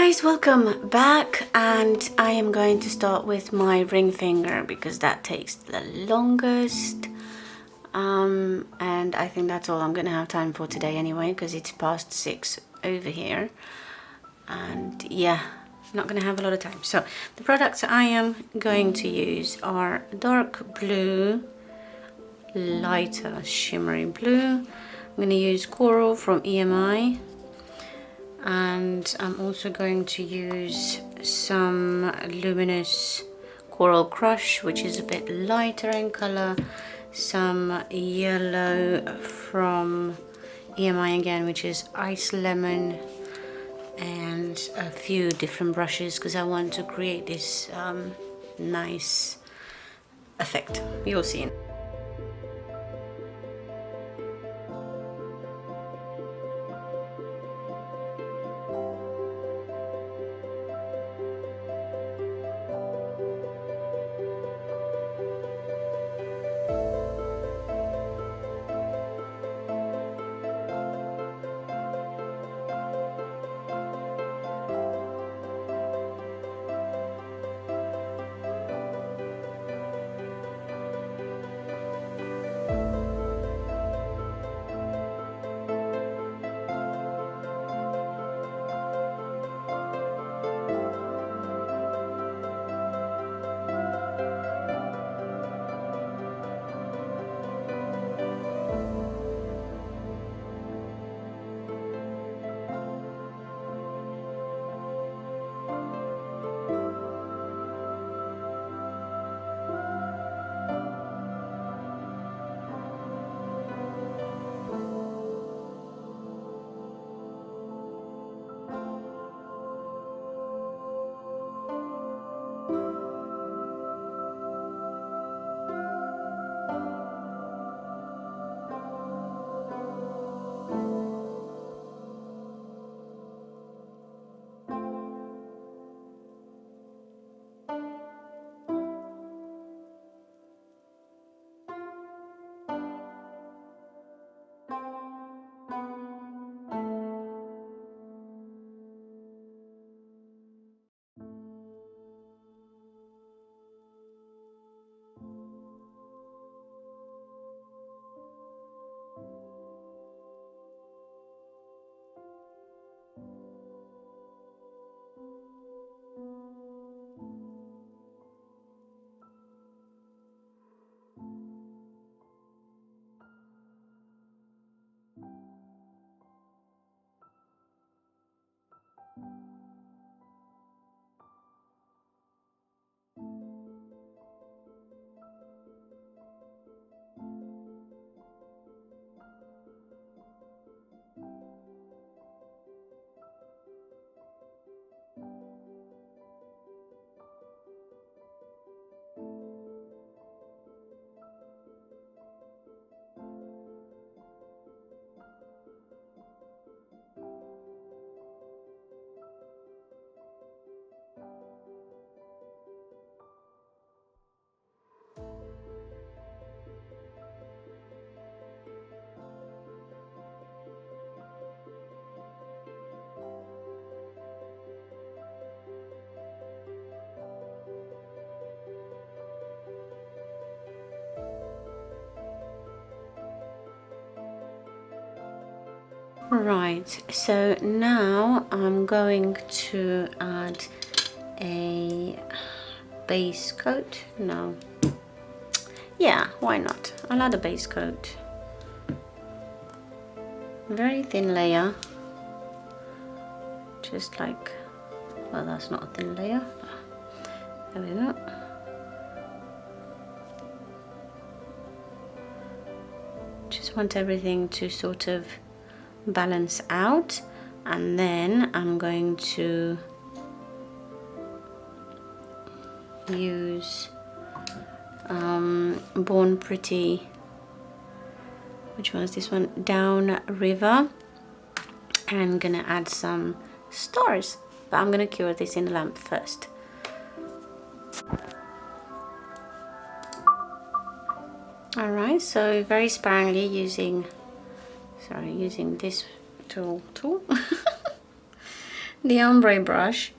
guys, welcome back, and I am going to start with my ring finger because that takes the longest, and I think that's all I'm gonna have time for today anyway, because it's past 6 over here, and yeah, I'm not gonna have a lot of time. So the products I am going to use are dark blue, lighter shimmery blue. I'm gonna use coral from EMI, and I'm also going to use some luminous coral crush, which is a bit lighter in color, some yellow from EMI again, which is ice lemon, and a few different brushes because I want to create this nice effect. You'll see. Right, so now I'm going to add a base coat. No, yeah, why not? I'll add a base coat. Very thin layer, just like, well, that's not a thin layer. There we go. Just want everything to sort of balance out, and then I'm going to use Born Pretty, which one's this one, Down River, and I'm gonna add some stars, but I'm gonna cure this in the lamp first. Alright, so very sparingly using this tool the ombre brush,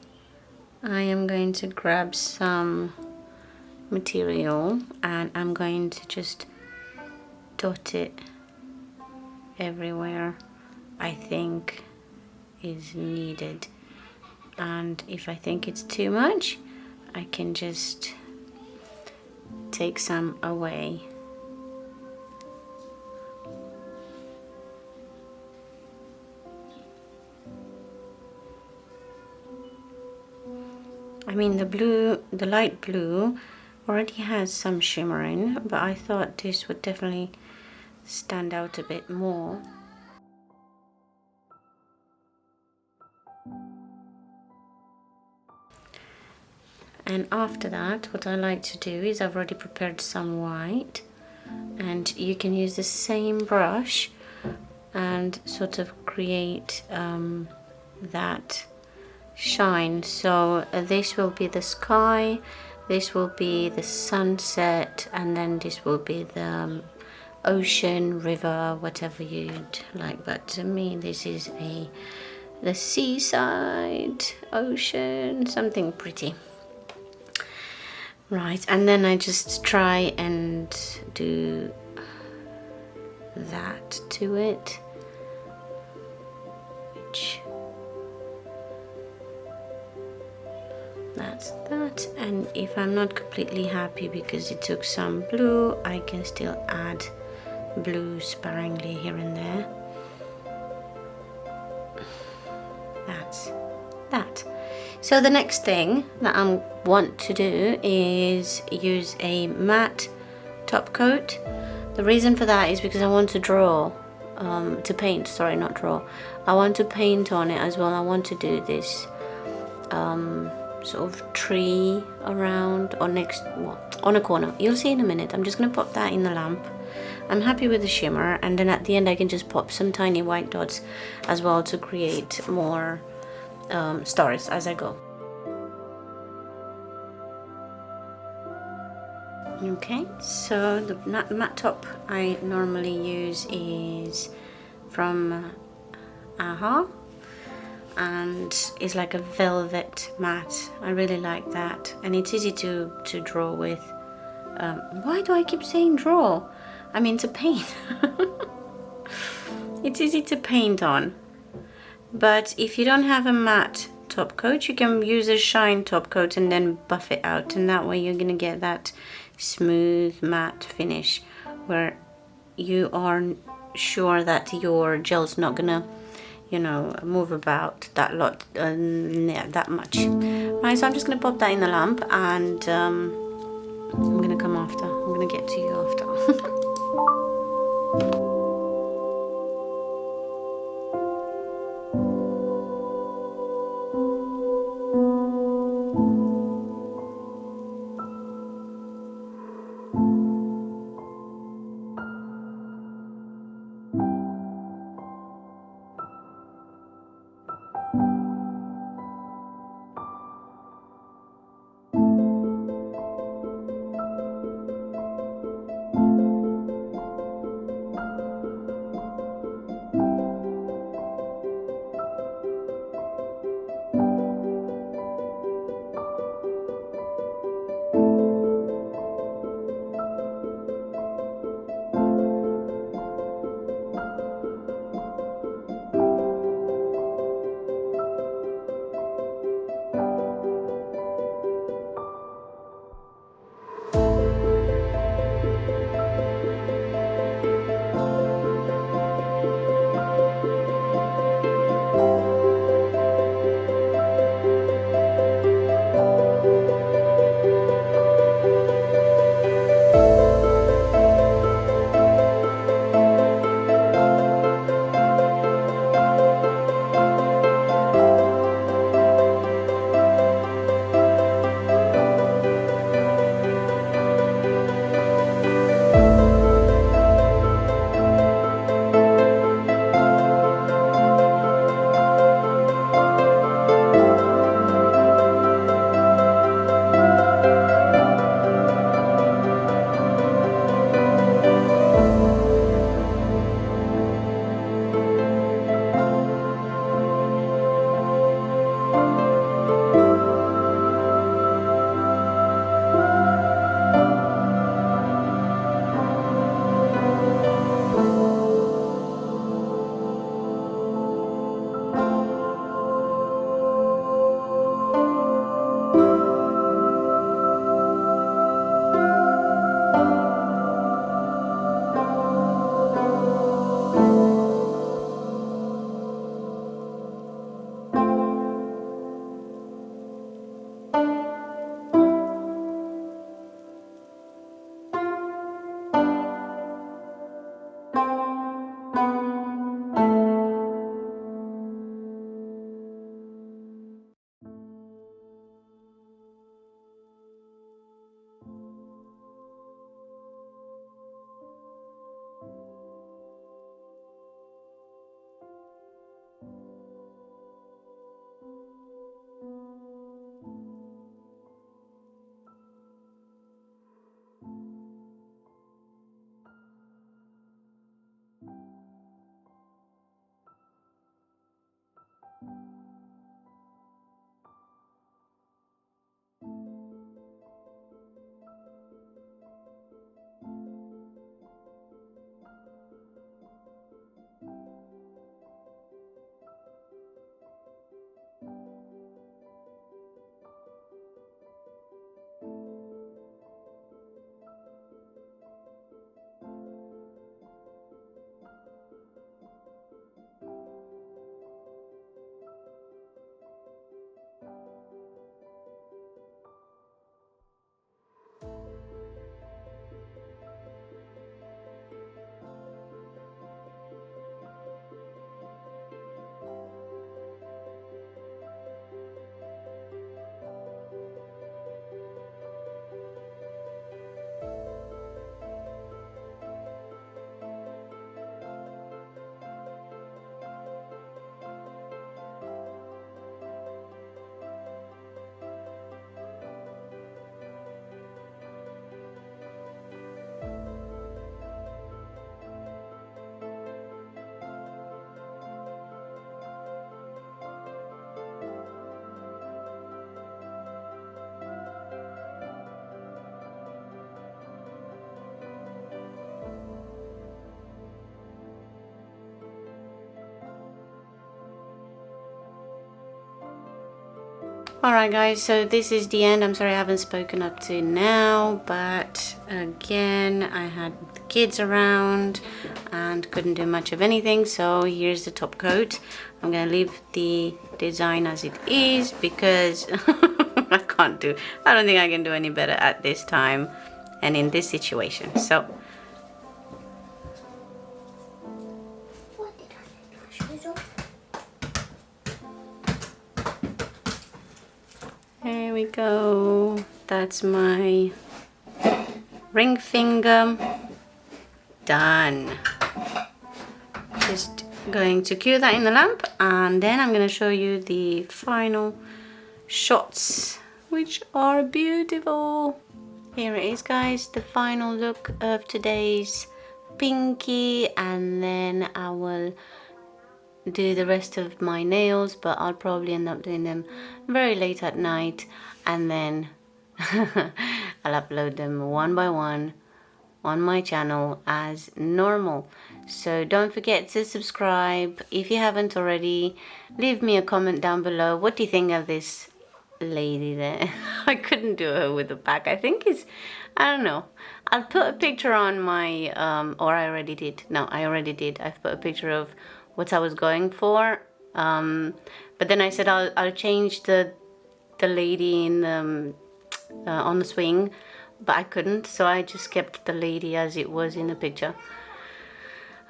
I am going to grab some material and I'm going to just dot it everywhere I think is needed, and if I think it's too much I can just take some away. I mean the light blue already has some shimmer in, but I thought this would definitely stand out a bit more. And after that, what I like to do is I've already prepared some white, and you can use the same brush and sort of create that shine. So this will be the sky, this will be the sunset, and then this will be the ocean, river, whatever you'd like. But to me this is the seaside, ocean, something pretty. Right, and then I just try and do that to it, which that's that. And if I'm not completely happy because it took some blue, I can still add blue sparingly here and there. That's that. So the next thing that I want to do is use a matte top coat. The reason for that is because I want to draw, to paint, sorry, not draw. I want to paint on it as well. I want to do this sort of tree around or next, well, on a corner. You'll see in a minute. I'm just going to pop that in the lamp. I'm happy with the shimmer, and then at the end I can just pop some tiny white dots as well to create more stars as I go. Okay, so the matte top I normally use is from AHA, and it's like a velvet matte. I really like that, and it's easy to draw with. Why do I keep saying draw? I mean to paint. It's easy to paint on. But if you don't have a matte top coat, you can use a shine top coat and then buff it out, and that way you're gonna get that smooth matte finish where you are sure that your gel's not gonna, you know, move about that lot, yeah, that much. Right, so I'm just gonna pop that in the lamp, and I'm gonna come after. I'm gonna get to you after. Alright guys, so this is the end. I'm sorry I haven't spoken up to now, but again, I had the kids around and couldn't do much of anything, so here's the top coat. I'm gonna leave the design as it is because I don't think I can do any better at this time and in this situation. So there we go. That's my ring finger done. Just going to cue that in the lamp, and then I'm going to show you the final shots, which are beautiful. Here it is guys, the final look of today's pinky, and then I will do the rest of my nails, but I'll probably end up doing them very late at night, and then I'll upload them one by one on my channel as normal. So don't forget to subscribe if you haven't already. Leave me a comment down below. What do you think of this lady there? I couldn't do her with the back. I think it's, I don't know. I'll put a picture on my or I already did. No, I already did. I've put a picture of what I was going for, but then I said I'll change the lady in on the swing, but I couldn't, so I just kept the lady as it was in the picture.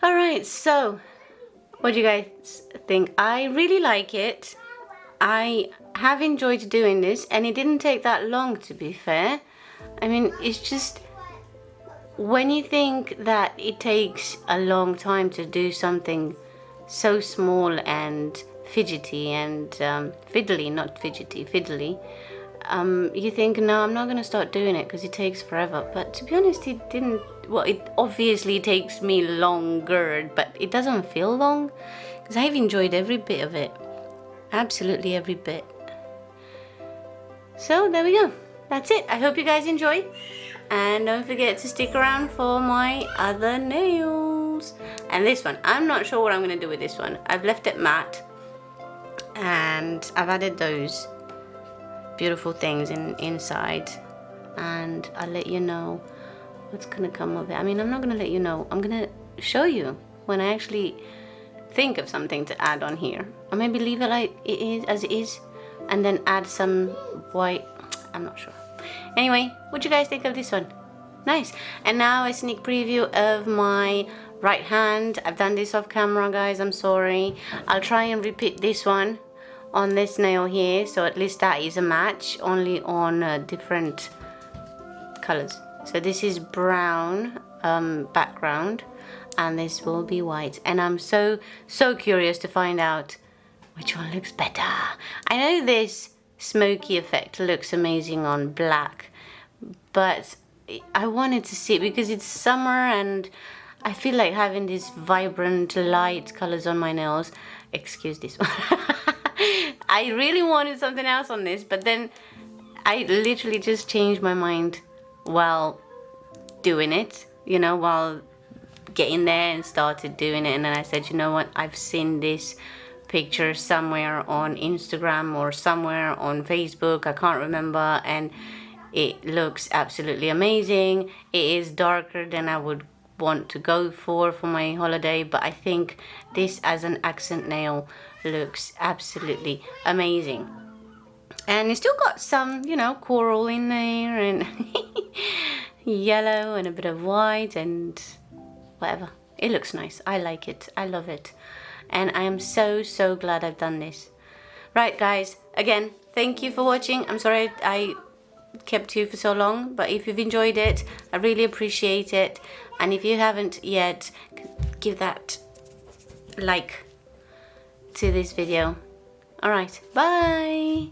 Alright, so what do you guys think? I really like it. I have enjoyed doing this, and it didn't take that long, to be fair. I mean, it's just when you think that it takes a long time to do something so small and fidgety and fiddly, not fidgety, fiddly, you think, no, I'm not going to start doing it because it takes forever. But to be honest, it didn't. Well, it obviously takes me longer, but it doesn't feel long because I've enjoyed every bit of it. Absolutely every bit. So there we go. That's it. I hope you guys enjoyed, and don't forget to stick around for my other nails. And this one, I'm not sure what I'm going to do with this one. I've left it matte, and I've added those beautiful things inside, and I'll let you know what's going to come of it. I mean, I'm not going to let you know. I'm going to show you when I actually think of something to add on here. Or maybe leave it like it is, as it is, and then add some white. I'm not sure. Anyway, what do you guys think of this one? Nice. And now a sneak preview of my right hand. I've done this off camera, guys. I'm sorry. I'll try and repeat this one on this nail here, so at least that is a match, only on different colors. So this is brown background, and this will be white. And I'm so curious to find out which one looks better. I know this smoky effect looks amazing on black, but I wanted to see it because it's summer and I feel like having these vibrant light colors on my nails. Excuse this one. I really wanted something else on this, but then I literally just changed my mind while doing it, you know, while getting there and started doing it. And then I said, you know what, I've seen this picture somewhere on Instagram or somewhere on Facebook, I can't remember, and it looks absolutely amazing. It is darker than I would want to go for my holiday, but I think this as an accent nail looks absolutely amazing. And it's still got some, you know, coral in there and yellow and a bit of white and whatever. It looks nice. I like it. I love it. And I am so glad I've done this. Right, guys, again, thank you for watching. I'm sorry I kept you for so long, but if you've enjoyed it, I really appreciate it. And if you haven't yet, give that like to this video. All right, bye.